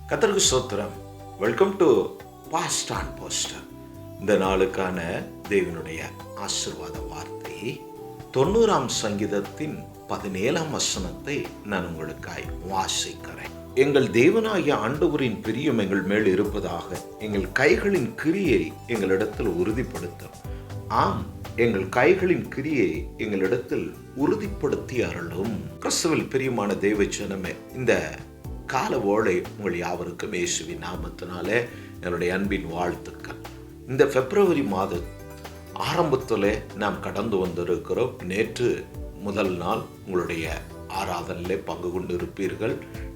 கர்த்தருக்கு ஸ்தோத்திரம். Welcome to fast and poster. இந்த நாளுக்கான தேவனுடைய ஆசீர்வாத வார்த்தை 90ஆம் சங்கீதத்தின் 17ஆம் வசனத்தை நான் உங்களுக்காய் வாசிக்கிறேன். எங்கள் தேவனாகிய ஆண்டவரின் பிரியம் எங்கள் மேல் இருப்பதாக, எங்கள் கைகளின் கிரியை எங்களிடத்தில் உறுதிப்படுத்தும். ஆம், எங்கள் கைகளின் கிரியை எங்களிடத்தில் உறுதிப்படுத்தி அருளும். கிறிஸ்துவில் பிரியமான தேவ ஜனமே, இந்த கால ஓலை உங்கள் யாவருக்கும் இயேசுவின் நாமத்தினாலே என்னுடைய அன்பின் வாழ்த்துக்கள். இந்த பிப்ரவரி மாத ஆரம்பத்தில் நாம் கடந்து வந்திருக்கிறோம். நேற்று முதல் நாள் உங்களுடைய ஆராதனையிலே பங்கு கொண்டு இருப்பீர்கள்.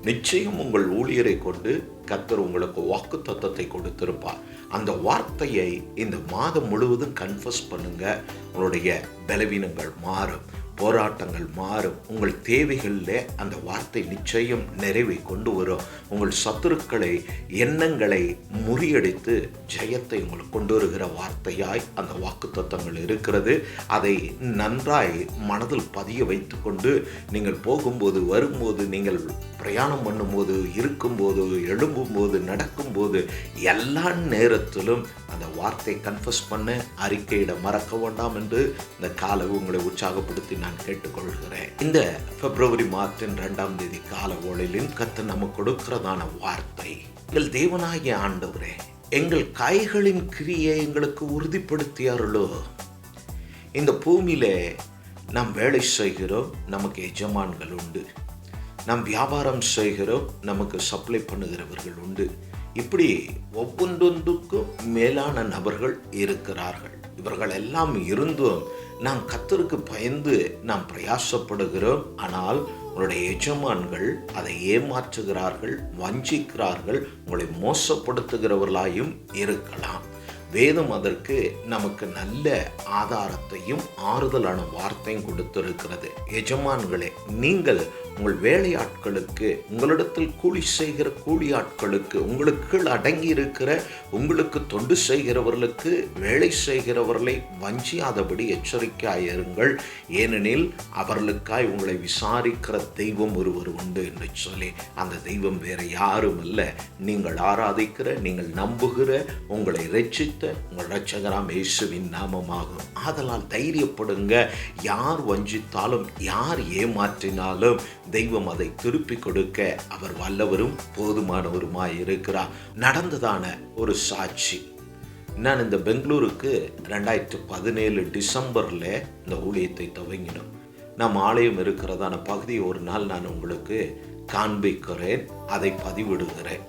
நிச்சயம் உங்கள் ஊழியரை கொண்டு கர்த்தர் உங்களுக்கு வாக்கு தத்தத்தை கொடுத்திருப்பார். அந்த வார்த்தையை இந்த மாதம் முழுவதும் கன்ஃபஸ் பண்ணுங்க. உங்களுடைய பலவீனங்கள் மாறும், போராட்டங்கள் மாறும். உங்கள் தேவைகளில் அந்த வார்த்தை நிச்சயம் நிறைவை கொண்டு வரும். உங்கள் சத்துருக்களை, எண்ணங்களை முறியடித்து ஜெயத்தை உங்களுக்கு கொண்டு வருகிற வார்த்தையாய் அந்த வாக்குத்தத்தங்கள் இருக்கிறது. அதை நன்றாய் மனதில் பதிய வைத்து கொண்டு நீங்கள் போகும்போது, வரும்போது, நீங்கள் பிரயாணம் பண்ணும்போது, இருக்கும்போது, எழும்பும்போது, நடக்கும்போது, எல்லா நேரத்திலும் அந்த வார்த்தை கன்ஃபஸ் பண்ண, அறிக்கையிட மறக்க வேண்டாம் என்று இந்த காலை உங்களை உற்சாகப்படுத்தி நான் கேட்டுக்கொள்கிறேன். இந்த பிப்ரவரி மாதத்தின் 2ஆம் தேதி கால ஓலையிலும் கர்த்தர் நமக்கு கொடுக்கிறதான வார்த்தை, எங்கள் தேவனாகிய ஆண்டவரே, எங்கள் கைகளின் கிரியை எங்களுக்கு உறுதிப்படுத்தி அருளோ. இந்த பூமியில நாம் வேலை செய்கிறோம், நமக்கு எஜமான்கள் உண்டு. நாம் வியாபாரம் செய்கிறோம், நமக்கு சப்ளை பண்ணுகிறவர்கள் உண்டு. இப்படி ஒவ்வொன்றுக்கும் மேலான நபர்கள் இருக்கிறார்கள். இவர்கள் எல்லாம் இருந்தும் நாம் கர்த்தருக்கு பயந்து நாம் பிரயாசப்படுகிறோம். ஆனால் உங்களுடைய எஜமான்கள் அதை ஏமாற்றுகிறார்கள், வஞ்சிக்கிறார்கள், உங்களை மோசப்படுத்துகிறவர்களாயும் இருக்கலாம். வேதம் அதற்கு நமக்கு நல்ல ஆதாரத்தையும் ஆறுதலான வார்த்தையும் கொடுத்திருக்கிறது. எஜமான்களே, நீங்கள் உங்கள் வேலையாட்களுக்கு, உங்களிடத்தில் கூலி செய்கிற கூலியாட்களுக்கு, உங்களுக்கு அடங்கி இருக்கிற உங்களுக்கு தொண்டு செய்கிறவர்களுக்கு, வேலை செய்கிறவர்களை வஞ்சியாதபடி எச்சரிக்கையாயிருங்கள். ஏனெனில் அவர்களுக்காய் உங்களை விசாரிக்கிற தெய்வம் ஒருவர் உண்டு என்று சொல்லி, அந்த தெய்வம் வேற யாரும் அல்ல, நீங்கள் ஆராதிக்கிற, நீங்கள் நம்புகிற, உங்களை ரட்சித்த உங்கள் இரட்சகராம் இயேசுவின் நாமமாகும். ஆதலால் தைரியப்படுங்க. யார் வஞ்சித்தாலும், யார் ஏமாற்றினாலும் தெய்வம் அதை திருப்பி கொடுக்க அவர் வல்லவரும் போதுமானவருமாய் இருக்கிறார். நடந்ததான ஒரு சாட்சி. நான் இந்த பெங்களூருக்கு 2017 டிசம்பரில் இந்த ஊழியத்தை துவங்கினோம். நம் ஆலயம் இருக்கிறதான பகுதியை ஒரு நாள் நான் உங்களுக்கு காண்பிக்கிறேன், அதை பதிவிடுகிறேன்.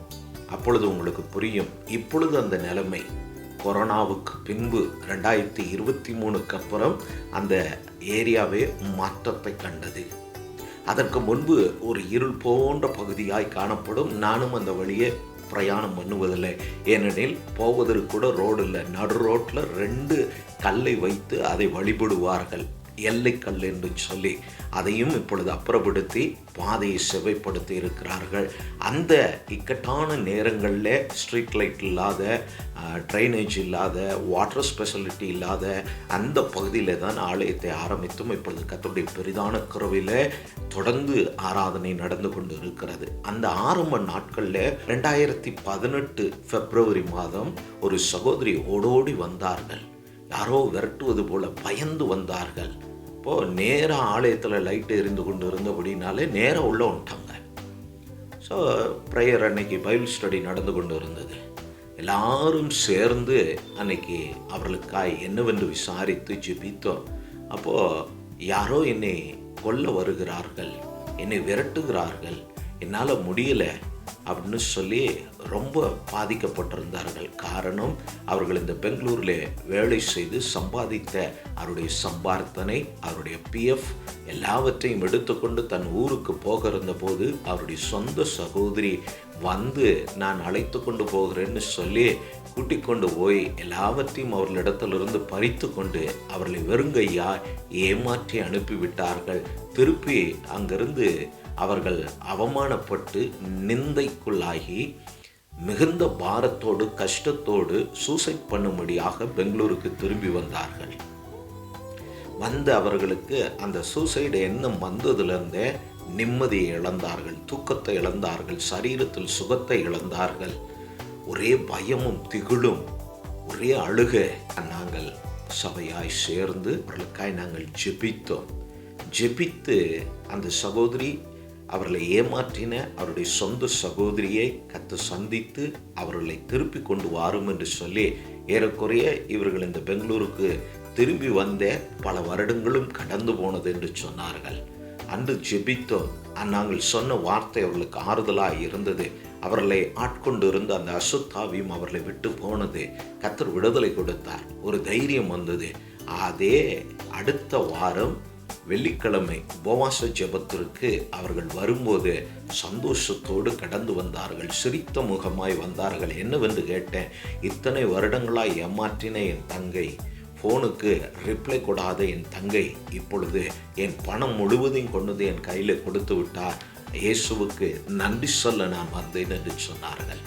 அப்பொழுது உங்களுக்கு புரியும். இப்பொழுது அந்த நிலைமை கொரோனாவுக்கு பின்பு 2023க்கு அப்புறம் அந்த ஏரியாவே மாற்றத்தை கண்டது. அதற்கு முன்பு ஒரு இருள் போன்ற பகுதியாய் காணப்படும். நானும் அந்த வழியே பிரயாணம் பண்ணுவதில்லை. ஏனெனில் போவதற்கு கூட ரோடு இல்லை. நடு ரோட்டில் 2 கல்லை வைத்து அதை வழிபடுவார்கள், எல்லைக்கல் என்று சொல்லி. அதையும் இப்பொழுது அப்புறப்படுத்தி பாதையை செவைப்படுத்தி இருக்கிறார்கள். அந்த இக்கட்டான நேரங்களில் ஸ்ட்ரீட் லைட் இல்லாத, ட்ரைனேஜ் இல்லாத, வாட்டர் ஸ்பெஷாலிட்டி இல்லாத அந்த பகுதியில் தான் ஆலயத்தை ஆரம்பித்தும் இப்பொழுது கர்த்தருடைய பெரிதான கிருபையில் தொடர்ந்து ஆராதனை நடந்து கொண்டு இருக்கிறது. அந்த ஆரம்ப நாட்களில் 2018 பிப்ரவரி மாதம் ஒரு சகோதரி ஓடோடி வந்தார்கள். யாரோ விரட்டுவது போல பயந்து வந்தார்கள். இப்போது நேராக ஆலயத்தில் லைட்டு எரிந்து கொண்டு இருந்தபடினாலே நேராக உள்ள வந்துட்டாங்க. ஸோ ப்ரேயர் அன்னைக்கு பைபிள் ஸ்டடி நடந்து கொண்டு இருந்தது. எல்லாரும் சேர்ந்து அன்னைக்கு அவர்களுக்காய் என்னவென்று விசாரித்து ஜெபித்தோம். அப்போது யாரோ என்னை கொல்ல வருகிறார்கள், என்னை விரட்டுகிறார்கள், என்னால் முடியலை அப்படின்னு சொல்லி ரொம்ப பாதிக்கப்பட்டிருந்தார்கள். காரணம், அவர்கள் இந்த பெங்களூரில் வேலை செய்து சம்பாதித்த அவருடைய சம்பார்த்தனை, அவருடைய பிஎஃப் எல்லாவற்றையும் எடுத்துக்கொண்டு தன் ஊருக்கு போக இருந்தபோது அவருடைய சொந்த சகோதரி வந்து நான் அழைத்து கொண்டு போகிறேன்னு சொல்லி கூட்டிக் கொண்டு போய் எல்லாவற்றையும் அவர்களிடத்திலிருந்து பறித்து கொண்டு அவர்களை வெறுங்கையா ஏமாற்றி அனுப்பிவிட்டார்கள். திருப்பி அங்கிருந்து அவர்கள் அவமானப்பட்டு நிந்தைக்குள்ளாகி மிகுந்த பாரத்தோடு கஷ்டத்தோடு சூசைட் பண்ணும்படியாக பெங்களூருக்கு திரும்பி வந்தார்கள். வந்த அவர்களுக்கு அந்த சூசைடு எண்ணம் வந்ததுலேருந்தே நிம்மதியை இழந்தார்கள், தூக்கத்தை இழந்தார்கள், சரீரத்தில் சுகத்தை இழந்தார்கள். ஒரே பயமும் திகிலும், ஒரே அழுக. நாங்கள் சபையாய் சேர்ந்து அவர்களுக்காய் நாங்கள் ஜெபித்து அந்த சகோதரி அவர்களை ஏமாற்றின அவருடைய சொந்த சகோதரியை கர்த்தர் சந்தித்து அவர்களை திருப்பி கொண்டு வாரும் என்று சொல்லி ஏறக்குறைய இவர்கள் இந்த பெங்களூருக்கு திரும்பி வந்த பல வருடங்களும் கடந்து போனது என்று சொன்னார்கள். அன்று ஜெபித்தோம். நாங்கள் சொன்ன வார்த்தை அவர்களுக்கு ஆறுதலாக இருந்தது. அவர்களை ஆட்கொண்டு இருந்த அந்த அசுத்தாவியும் அவர்களை விட்டு போனது. கர்த்தர் விடுதலை கொடுத்தார். ஒரு தைரியம் வந்தது. அதே அடுத்த வாரம் வெள்ளிக்கிழமை உபவாச ஜெபத்திற்கு அவர்கள் வரும்போது சந்தோஷத்தோடு கடந்து வந்தார்கள். சிரித்த முகமாய் வந்தார்கள். என்னவென்று கேட்டேன். இத்தனை வருடங்களாய் ஏமாற்றின என் தங்கை, ஃபோனுக்கு ரிப்ளை கொடாத என் தங்கை இப்பொழுது என் பணம் முழுவதையும் கொண்டு என் கையில் கொடுத்து விட்டார். இயேசுவுக்கு நன்றி சொல்ல நான் வந்தேன் என்று சொன்னார்கள்.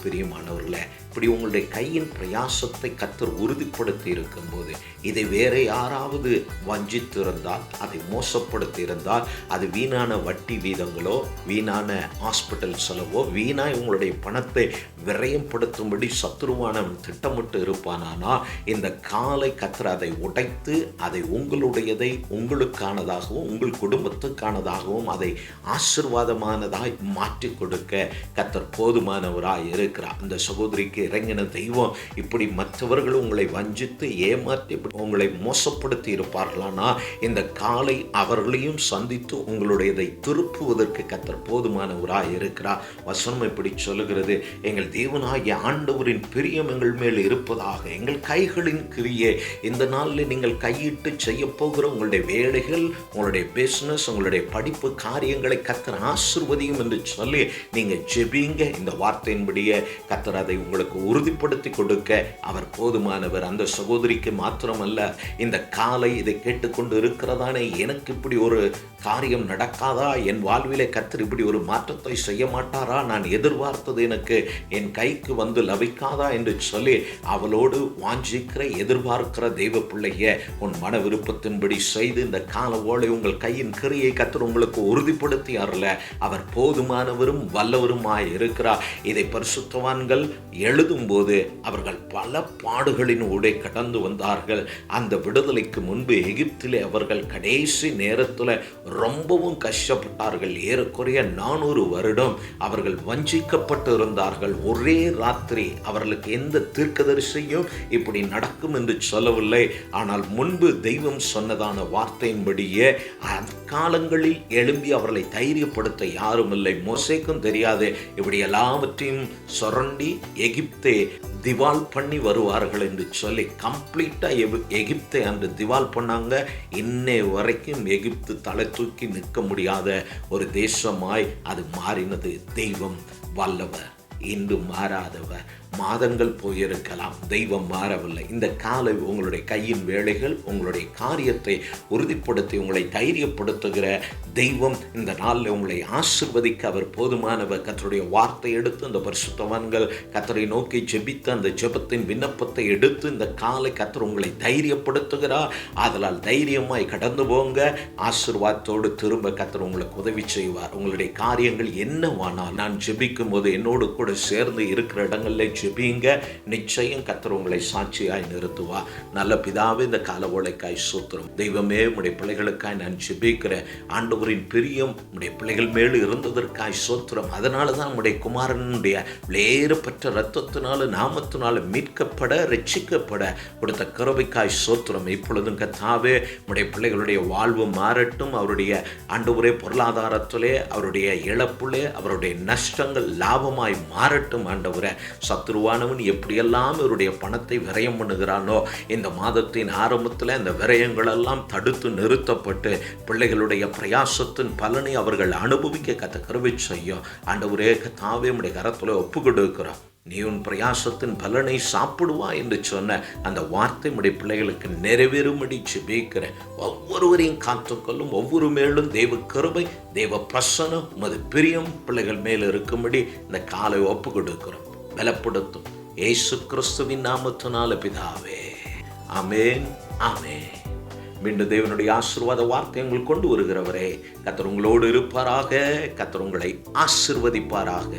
பிரியமானவர்களே, இப்படி உங்களுடைய கையின் பிரயாசத்தை கர்த்தர் உறுதிப்படுத்தி இருக்கும்போது இதை வேற யாராவது வஞ்சித்திருந்தால், அதை மோசப்படுத்தி இருந்தால், அது வீணான வட்டி வீதங்களோ, வீணான ஹாஸ்பிட்டல் செலவோ, வீணாய் உங்களுடைய பணத்தை விரயப்படுத்தும்படி சத்துருவானவன் திட்டமிட்டு இருப்பானால் இந்த காலை கர்த்தர் அதை உடைத்து அதை உங்களுடையதை உங்களுக்கானதாகவும் உங்கள் குடும்பத்துக்கானதாகவும் அதை ஆசீர்வாதமானதாய் மாற்றி கொடுக்க கர்த்தர் போதுமானவராய் இருக்கிறார். அந்த சகோதரிக்கு இறங்கின தெய்வம் இப்படி மற்றவர்கள் உங்களை வஞ்சித்து ஏமாற்றி உங்களை மோசப்படுத்தி இருப்பார்களானா இந்த காலை அவர்களையும் சந்தித்து உங்களுடையதை திருப்புவதற்கு கர்த்தர் போதுமானவராய் இருக்கிறார். வசனம் இப்படி சொல்லுகிறது, எங்கள் தேவனாகிய ஆண்டவரின் பிரியம் எங்கள் மேல் இருப்பதாக. எங்கள் கைகளின் கிரியை இந்த நாளில் நீங்கள் கையிட்டு செய்ய போகிற உங்களுடைய வேலைகள், உங்களுடைய பிசினஸ், உங்களுடைய படிப்பு காரியங்களை கர்த்தர் ஆசீர்வதியும் என்று சொல்லி நீங்கள் ஜெபிங்க. இந்த வார்த்தையின்படியே கர்த்தர் அதை உங்களுக்கு உறுதிப்படுத்தி கொடுக்க அவர் போதுமானவர். அந்த சகோதரிக்கு மாத்திரமல்ல, இந்த காலை இதை கேட்டுக்கொண்டு இருக்கிறதானே, எனக்கு இப்படி ஒரு காரியம் நடக்காதா, என் வாழ்விலே கர்த்தர் இப்படி ஒரு மாற்றத்தை செய்ய மாட்டாரா, நான் எதிர்பார்த்தது எனக்கு என் கைக்கு வந்து லபிக்காதா என்று சொல்லி அவளோடு வாஞ்சிக்கிற எதிர்பார்க்கிற தெய்வ பிள்ளைய உன் மன விருப்பத்தின்படி செய்து இந்த காலவோடு உங்கள் கையின் கிரியை கர்த்தர் உங்களுக்கு உறுதிப்படுத்தி அருள அவர் போதுமானவரும் வல்லவருமாய் இருக்கிறார். இதை பரிசுத்தவான்கள் எழுதும்போது அவர்கள் பல பாடுகளின் ஊடே கடந்து வந்தார்கள். அந்த விடுதலைக்கு முன்பு எகிப்திலே அவர்கள் கடைசி நேரத்தில் ரொம்பவும் கஷ்டப்பட்டார்கள். ஏறக்குறைய 400 வருடம் அவர்கள் வஞ்சிக்கப்பட்டு இருந்தார்கள். ஒரே ராத்திரி அவர்களுக்கு எந்த தீர்க்கதரிசியும் இப்படி நடக்கும் என்று சொல்லவில்லை. ஆனால் முன்பு தெய்வம் சொன்னதான வார்த்தையின்படியே அக்காலங்களில் எழும்பி அவர்களை தைரியப்படுத்த யாரும் இல்லை. மோசேக்கும் தெரியாது இப்படி எல்லாவற்றையும் சுரண்டி எகிப்தே திவால் பண்ணி வருவார்கள் என்று சொல்லி கம்ப்ளீட்டா எகிப்தை அன்று திவால் பண்ணாங்க. இன்னை வரைக்கும் எகிப்து தலை தூக்கி நிற்க முடியாத ஒரு தேசமாய் அது மாறினது. தெய்வம் வல்லவர், இன்று மாறாதவர். மாதங்கள் போயிருக்கலாம், தெய்வம் மாறவில்லை. இந்த காலை உங்களுடைய கையின் வேலைகள், உங்களுடைய காரியத்தை உறுதிப்படுத்தி உங்களை தைரியப்படுத்துகிற தெய்வம் இந்த நாளில் உங்களை ஆசீர்வதிக்க அவர் போதுமானவர். கர்த்தருடைய வார்த்தை எடுத்து அந்த பரிசுத்தவான்கள் கர்த்தரை நோக்கி ஜெபித்து அந்த ஜெபத்தின் விண்ணப்பத்தை எடுத்து இந்த காலை கர்த்தர் உங்களை தைரியப்படுத்துகிறார். ஆதலால் தைரியமாய் கடந்து போங்க. ஆசீர்வாதத்தோடு திரும்ப கர்த்தர் உங்களுக்கு உதவி செய்வார். உங்களுடைய காரியங்கள் என்னவானால் நான் ஜெபிக்கும் போது என்னோடு கூட சேர்ந்து இருக்கிற இடங்களில் ஜெபிங்க. நிச்சயம் கர்த்தர் உங்களை சாட்சியாய் நிறுத்துவா. நல்ல பிதாவே, இந்த கால ஓலைக்காய் சூத்திரம் தெய்வமே, உடைய பிள்ளைகளுக்காய் நான் ஜெபிக்கிறேன். ஆண்டவரின் பிரியம் உடைய பிள்ளைகள் மேல் இருந்ததற்காய் சூத்திரம். அதனால தான் உடைய குமாரனுடைய வேறுபட்ட இரத்தத்தினால நாமத்தினால மீட்கப்பட ரட்சிக்கப்பட கொடுத்த கிருபைக்காய் சூத்திரம். இப்பொழுதும் கர்த்தாவே, உடைய பிள்ளைகளுடைய வாழ்வு மாறட்டும். அவருடைய ஆண்டவரே பொருளாதாரத்திலே, அவருடைய இழப்புலே, அவருடைய நஷ்டங்கள் லாபமாய் மாறட்டும். ஆண்டவரே, சத்துருவானவன் எப்படியெல்லாம் இவருடைய பணத்தை விரயம் பண்ணுகிறானோ இந்த மாதத்தின் ஆரம்பத்தில் அந்த விரயங்கள் எல்லாம் தடுத்து நிறுத்தப்பட்டு பிள்ளைகளுடைய பிரயாசத்தின் பலனை அவர்கள் அனுபவிக்க கத்த கிருபை செய்யும். ஆண்டவரே கர்த்தாவே, உம்முடைய கரத்தில் ஒப்பு கொடுக்கிறோம். நீ உன் பிரயாசத்தின் பலனை சாப்பிடுவா என்று சொன்ன அந்த வார்த்தை உடைய பிள்ளைகளுக்கு நிறைவேறும்படி ஜெபிக்கிறேன். ஒவ்வொருவரையும் காத்துக்கொள்ளும். ஒவ்வொரு மேலும் தெய்வ கிருபை, தெய்வ பிரசன்னம், உமது பிரியம் பிள்ளைகள் மேல் இருக்கும்படி இந்த காலை ஒப்பு கொடுக்கிறோம். பலப்படுத்தும் இயேசு கிறிஸ்துவின் நாமத்தினால பிதாவே, ஆமென், ஆமென். மீண்டும் தேவனுடைய ஆசீர்வாத வார்த்தை உங்களுக்கு கொண்டு வருகிறவரே, கர்த்தர் உங்களோடு இருப்பாராக. கர்த்தர் உங்களை ஆசீர்வதிப்பாராக.